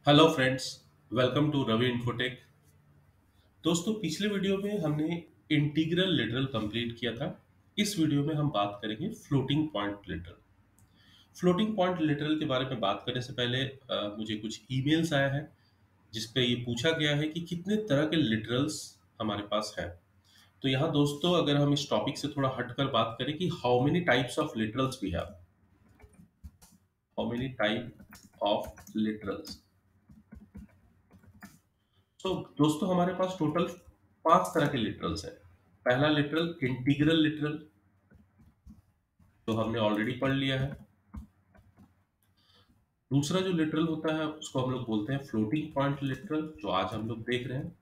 Hello friends, welcome to Ravi Infotech. दोस्तों, पिछले video में हमने इंटीग्रल लिटरल कंप्लीट किया था। इस वीडियो में हम बात करेंगे floating point literal. Floating point literal के बारे में बात करने से पहले मुझे कुछ ईमेल्स आया है जिस पे ये पूछा गया है कि कितने तरह के लिटरल्स हमारे पास हैं। तो यहाँ दोस्तों, अगर हम इस टॉपिक से थोड़ा हटकर बात करें कि how many types of literals we have, how many type of literals. तो दोस्तों, हमारे पास टोटल 5 तरह के लिटरल्स हैं। पहला लिटरल इंटीग्रल लिटरल, जो हमने ऑलरेडी पढ़ लिया है। दूसरा जो लिटरल होता है उसको हम लोग बोलते हैं फ्लोटिंग पॉइंट लिटरल, जो आज हम लोग देख रहे हैं।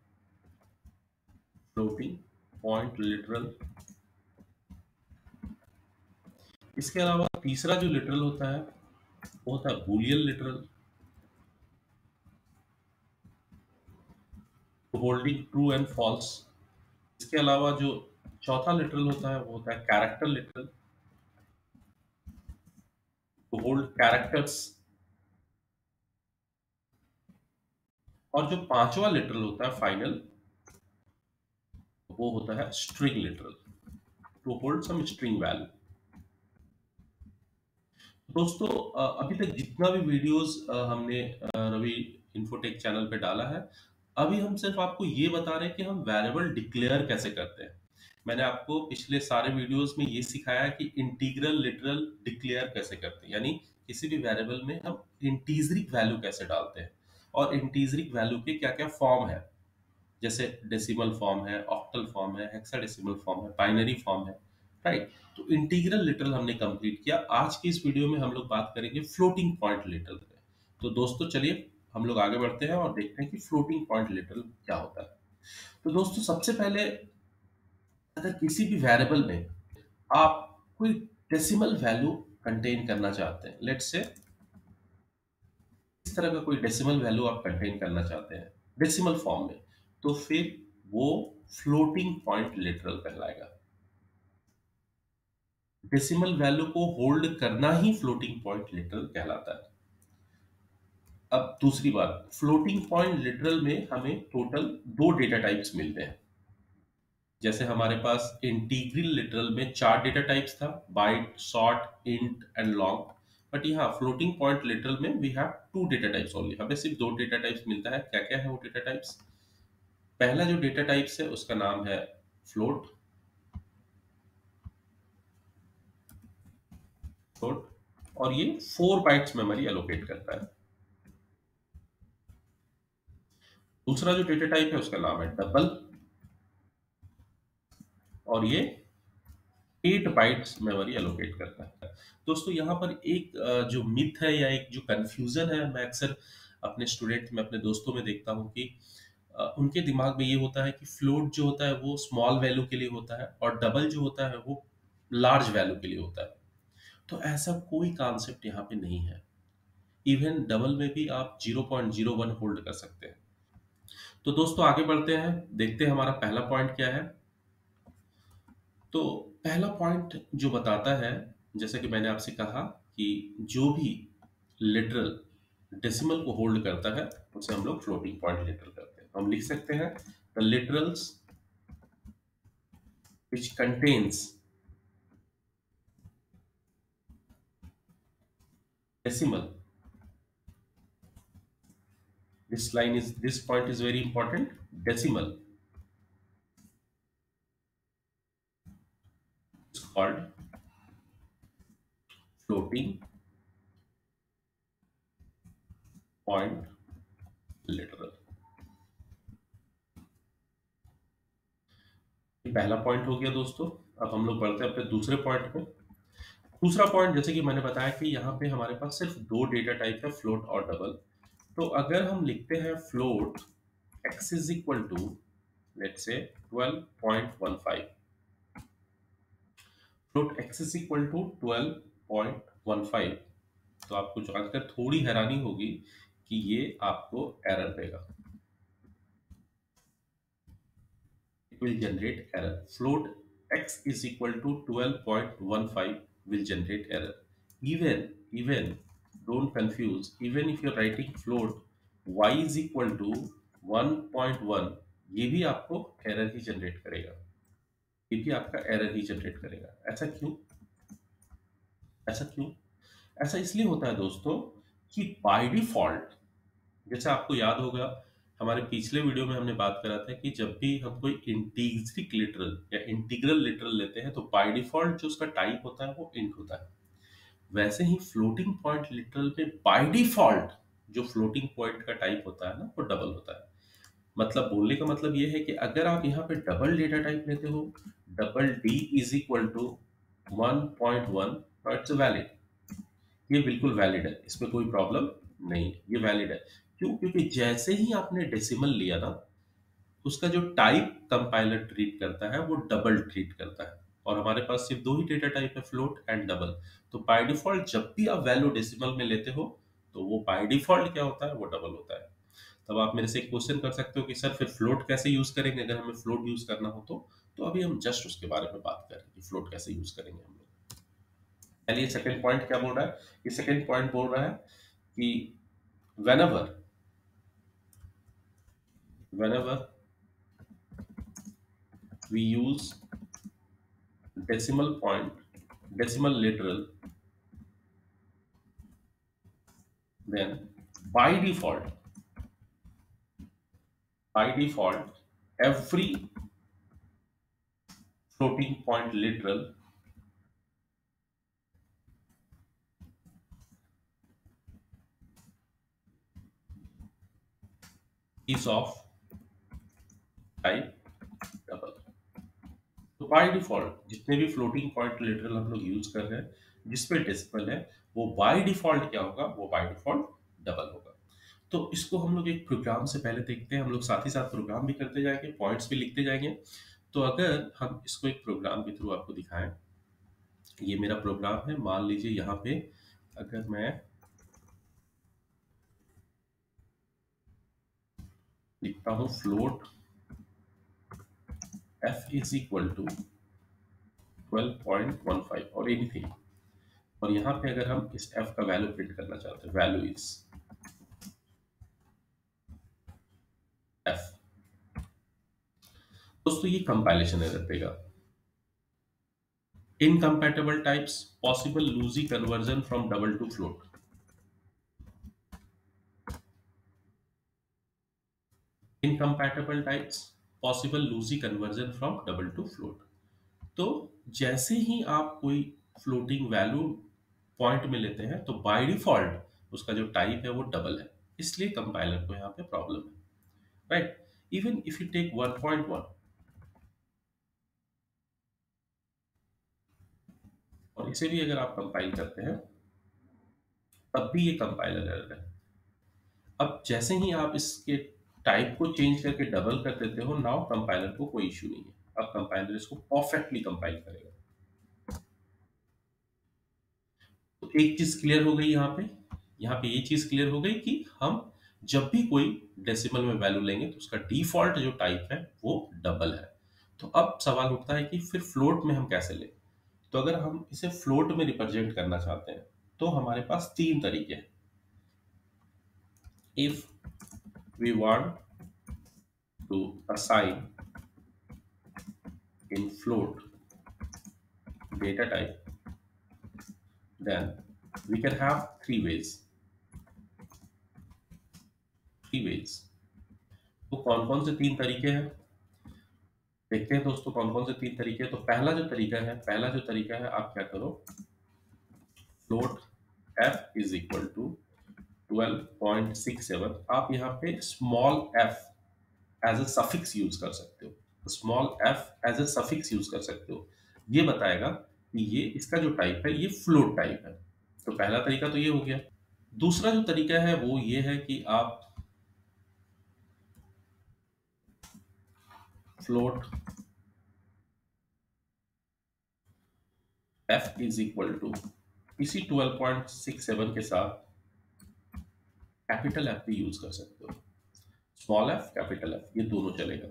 Floating point literal. इसके अलावा तीसरा जो लिटरल होता है वो होता है boolean literal, holding true and false. इसके अलावा जो चौथा लिटरल होता है वो होता है character literal, to hold characters. और जो पांचवा लिटरल होता है फाइनल, वो होता है string literal, to hold some string value. दोस्तों, अभी तक जितना भी वीडियोस हमने रवि इन्फोटेक चैनल पे डाला है, अभी हम सिर्फ आपको ये बता रहे हैं कि हम वेरिएबल डिक्लेयर कैसे करते हैं। मैंने आपको पिछले सारे वीडियोस में ये सिखाया है कि इंटीग्रल लिटरल डिक्लेयर कैसे करते हैं, यानी किसी भी वेरिएबल में हम इंटीजरिक वैल्यू कैसे डालते हैं और इंटीजरिक वैल्यू के क्या क्या फॉर्म है। जैसे डेसिमल फॉर्म है, ऑक्टल फॉर्म है, हेक्साडेसिमल फॉर्म है, बाइनरी फॉर्म है, राइट। तो इंटीग्रल लिटरल हमने कंप्लीट किया। आज की इस वीडियो में हम लोग बात करेंगे फ्लोटिंग पॉइंट लिटरल पे। तो दोस्तों, चलिए हम लोग आगे बढ़ते हैं और देखते हैं कि फ्लोटिंग पॉइंट लिटरल क्या होता है। तो दोस्तों, सबसे पहले अगर किसी भी वेरिएबल में आप कोई डेसिमल वैल्यू कंटेन करना चाहते हैं, लेट्स से इस तरह का कोई डेसिमल वैल्यू आप कंटेन करना चाहते हैं डेसिमल फॉर्म में, तो फिर वो फ्लोटिंग पॉइंट लिटरल कहलाएगा। डेसिमल वैल्यू को होल्ड करना ही फ्लोटिंग पॉइंट लिटरल कहलाता है। अब दूसरी बात, फ्लोटिंग पॉइंट लिटरल में हमें टोटल दो डेटा टाइप्स मिलते हैं। जैसे हमारे पास इंटीग्रल लिटरल में 4 डेटा टाइप्स था, byte, short, int and long. But यहाँ फ्लोटिंग पॉइंट लिटरल में we have 2 data types only. हमें सिर्फ 2 डेटा टाइप्स मिलता है। क्या क्या है वो डेटा टाइप्स? पहला जो डेटा टाइप्स है उसका नाम है फ्लोट। फ्लोट, और ये 4 बाइट्स मेमोरी एलोकेट करता है। दूसरा जो डेटा टाइप है उसका नाम है डबल, और ये 8 बाइट्स मेमोरी एलोकेट करता है। दोस्तों, यहाँ पर एक जो मिथ है या एक जो कंफ्यूजन है, मैं अक्सर अपने स्टूडेंट में, अपने दोस्तों में देखता हूँ कि उनके दिमाग में ये होता है कि फ्लोट जो होता है वो स्मॉल वैल्यू के लिए होता है और डबल जो होता है वो लार्ज वैल्यू के लिए होता है। तो ऐसा कोई कॉन्सेप्ट यहाँ पे नहीं है। इवन डबल में भी आप 0.01 होल्ड कर सकते हैं। तो दोस्तों, आगे बढ़ते हैं, देखते हैं हमारा पहला पॉइंट क्या है। तो पहला पॉइंट जो बताता है, जैसा कि मैंने आपसे कहा, कि जो भी लिटरल डेसिमल को होल्ड करता है उसे हम लोग फ्लोटिंग पॉइंट लिटरल करते हैं। तो हम लिख सकते हैं the literals which contains decimal, this point is very important, decimal is called floating point literal। ये पहला पॉइंट हो गया दोस्तों। अब हम लोग बढ़ते हैं अपने दूसरे पॉइंट पे। दूसरा पॉइंट, जैसे कि मैंने बताया कि यहाँ पे हमारे पास सिर्फ 2 डेटा टाइप है, फ्लोट और डबल। तो अगर हम लिखते हैं float x is equal to, let's say 12.15, float x is equal to 12.15, तो आपको जानकर थोड़ी हैरानी होगी कि ये आपको एरर देगा। It will generate error. Float x is equal to 12.15 will generate error. Even don't confuse. Even if you're writing float y is equal to 1.1, ये भी आपको एरर ही जनरेट करेगा, ये भी आपका एरर ही जनरेट करेगा। ऐसा क्यों? ऐसा क्यों? ऐसा इसलिए होता है दोस्तों कि बाय डिफॉल्ट, जैसे आपको याद होगा हमारे पिछले वीडियो में हमने बात करा था कि जब भी हम कोई इंटीग्रिक लिटरल या इंटीग्रल लिटरल लेते हैं तो बाय डिफॉल्ट जो उसका टाइप होता है वो इंट होता है। वैसे ही फ्लोटिंग पॉइंट लिटरल में बाय डिफॉल्ट जो फ्लोटिंग पॉइंट का टाइप होता है ना वो डबल होता है। मतलब बोलने का मतलब ये है कि अगर आप यहाँ पे डबल डेटा टाइप लेते हो, double d is equal to 1.1, it's valid, ये बिल्कुल वैलिड है, इसमें कोई प्रॉब्लम नहीं है, ये वैलिड है। क्यों? क्योंकि जैसे ही आपने डेसिमल लिया ना, उसका जो टाइप कंपाइलर ट्रीट करता है वो डबल ट्रीट करता है, और हमारे पास सिर्फ दो ही डेटा टाइप है, फ्लोट एंड डबल। तो बाय डिफॉल्ट जब भी आप वैल्यू डेसिमल में लेते हो तो वो बाय डिफॉल्ट क्या होता है, वो डबल होता है। तब आप मेरे से एक क्वेश्चन कर सकते हो कि सर फिर फ्लोट कैसे यूज करेंगे अगर हमें फ्लोट यूज करना हो तो अभी हम जस्ट उसके बारे में बात करें कि फ्लोट कैसे यूज करेंगे हम लोग। चलिए सेकंड पॉइंट क्या बोल रहा है? ये सेकंड पॉइंट बोल रहा है कि whenever whenever we use decimal point, decimal literal, then by default by default every floating point literal is of type double। तो बाय डिफॉल्ट जितने भी फ्लोटिंग पॉइंट लिटरल हम लोग यूज कर रहे हैं जिसपे डेसिमल है, वो बाय डिफॉल्ट क्या होगा, वो बाय डिफॉल्ट डबल होगा। तो इसको हम लोग एक प्रोग्राम से पहले देखते हैं, हम लोग साथ ही साथ प्रोग्राम भी करते जाएंगे, पॉइंट्स भी लिखते जाएंगे। तो अगर हम इसको एक प्रोग्राम के थ्रू आपको दिखाएं, ये मेरा प्रोग्राम है, मान लीजिए यहाँ पे अगर मैं लिखता हूँ float f is equal to 12.15 और एनीथिंग, और यहाँ पे अगर हम इस f का वैल्यू प्रिंट करना चाहते हैं, वैल्यू इज f, दोस्तों ये कंपाइलेशन एरर देगा। Incompatible types, possible lossy conversion from double to float. Incompatible types, possible lossy conversion from double to float. तो जैसे ही आप कोई फ्लोटिंग वैल्यू पॉइंट में लेते हैं तो बाय डिफॉल्ट उसका जो टाइप है वो डबल है, इसलिए कंपाइलर को यहाँ पे प्रॉब्लम है, right. Even if you take 1.1 और इसे भी अगर आप कंपाइल करते हैं तब भी ये कंपाइलर एरर है। अब जैसे ही आप इसके टाइप को चेंज करके डबल कर देते हो, नाउ कंपाइलर को कोई इश्यू नहीं है, अब कंपाइलर इसको परफेक्टली कंपाइल करेगा। तो एक चीज क्लियर हो गई यहाँ पे ये चीज क्लियर हो गई कि हम जब भी कोई डेसिमल में वैल्यू लेंगे तो उसका डिफॉल्ट जो टाइप है वो डबल है। तो अब सवाल उठता है कि फिर फ्लोट में हम कैसे लें? तो अगर हम इसे फ्लोट में रिप्रेजेंट करना चाहते हैं तो हमारे पास तीन तरीके हैं। If we want to assign in float data type, then we can have three ways। तो कौन कौन से तीन तरीके हैं देखते हैं दोस्तों, कौन कौन से तीन तरीके हैं। तो पहला जो तरीका है आप क्या करो, float f is equal to 12.67, आप यहाँ पे small f as a suffix use कर सकते हो, small f as a suffix use कर सकते हो। ये बताएगा कि ये इसका जो टाइप है ये फ्लोट टाइप है। तो पहला तरीका तो ये हो गया। दूसरा जो तरीका है वो ये है कि आप float f is equal to इसी 12.67 के साथ कैपिटल F भी यूज कर सकते हो, स्मॉल f कैपिटल F ये दोनों चलेगा,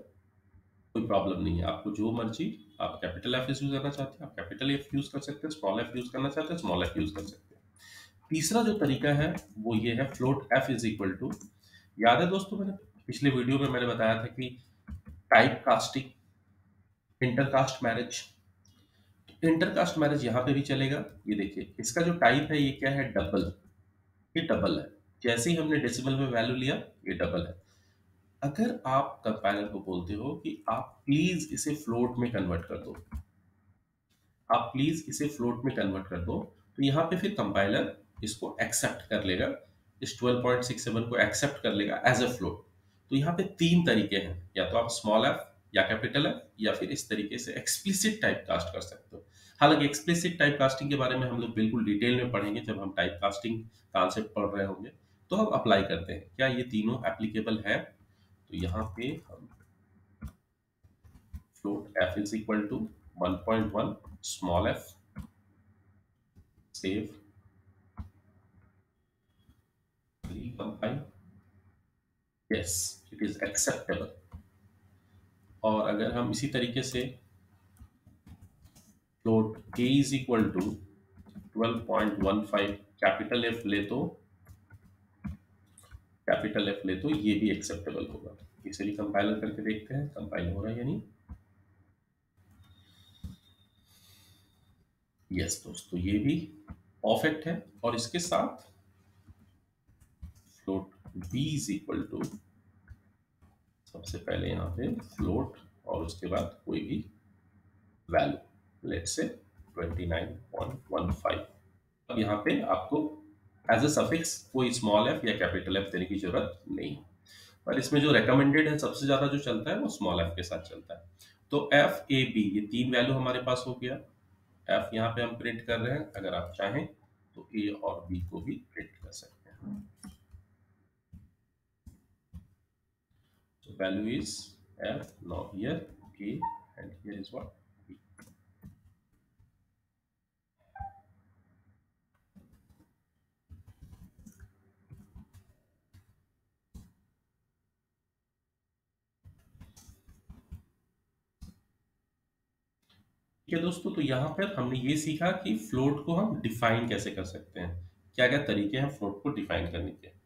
कोई प्रॉब्लम नहीं है। आपको जो मर्जी, आप कैपिटल F यूज करना चाहते हैं आप कैपिटल F यूज कर सकते हैं, स्मॉल f यूज करना चाहते हैं स्मॉल f यूज कर सकते हैं। तीसरा जो तरीका है वो ये है, float f is equal to याद है दोस्तों, मैंने पिछले वीडियो में मैंने बताया था कि type casting, intercaste marriage. Intercaste marriage यहाँ पे भी चलेगा। ये देखिए, इसका जो टाइप है ये क्या है, डबल। ये डबल है। जैसे ही हमने डेसिमल में वैल्यू लिया, ये डबल है। अगर आप कंपाइलर को बोलते हो कि आप प्लीज इसे फ्लोट में कन्वर्ट कर दो, आप प्लीज इसे फ्लोट में कन्वर्ट कर दो, तो यहाँ पे फिर कंपाइलर इसको एक्सेप्ट कर लेगा, इस 12.67 को एक्सेप्ट कर लेगा एज अ फ्लोट। तो यहाँ पे तीन तरीके हैं, या तो आप स्मॉल एफ या कैपिटल एफ, या फिर इस तरीके से एक्सप्लिसिट टाइप कास्ट कर सकते हो। हालांकि एक्सप्लिसिट टाइप कास्टिंग के बारे में हम लोग बिल्कुल डिटेल में पढ़ेंगे जब हम टाइप कास्टिंग कॉन्सेप्ट पढ़ रहे होंगे। तो हम अप्लाई करते हैं, क्या ये तीनों एप्लीकेबल है? तो यहाँ पे हम float f is equal to 1.1 small f, save, recompile, yes it is acceptable। और अगर हम इसी तरीके से float a is equal to 12.15 capital F ले तो ये भी एक्सेप्टेबल होगा। इसे भी कंपाइलर करके देखते हैं कंपाइल हो रहा है या नहीं। यस दोस्तों, ये भी परफेक्ट है। और इसके साथ float b is equal to, सबसे पहले यहाँ पे फ्लोट और उसके बाद कोई भी वैल्यू, लेट्स से 29.15। अब यहाँ पे आपको एज अ सफिक्स कोई स्मॉल एफ या कैपिटल एफ देने की जरूरत नहीं, पर इसमें जो रेकमेंडेड है सबसे ज्यादा जो चलता है वो स्मॉल एफ के साथ चलता है। तो एफ ए बी ये तीन वैल्यू हमारे पास हो गया। एफ यहाँ पे हम प्रिंट कर रहे हैं, अगर आप चाहें तो ए और बी को भी प्रिंट कर सकते हैं। So value is f, now here a and here is what, b। ठीक है दोस्तों, तो यहाँ पर हमने ये सीखा कि फ्लोट को हम डिफाइन कैसे कर सकते हैं, क्या क्या तरीके हैं फ्लोट को डिफाइन करने के।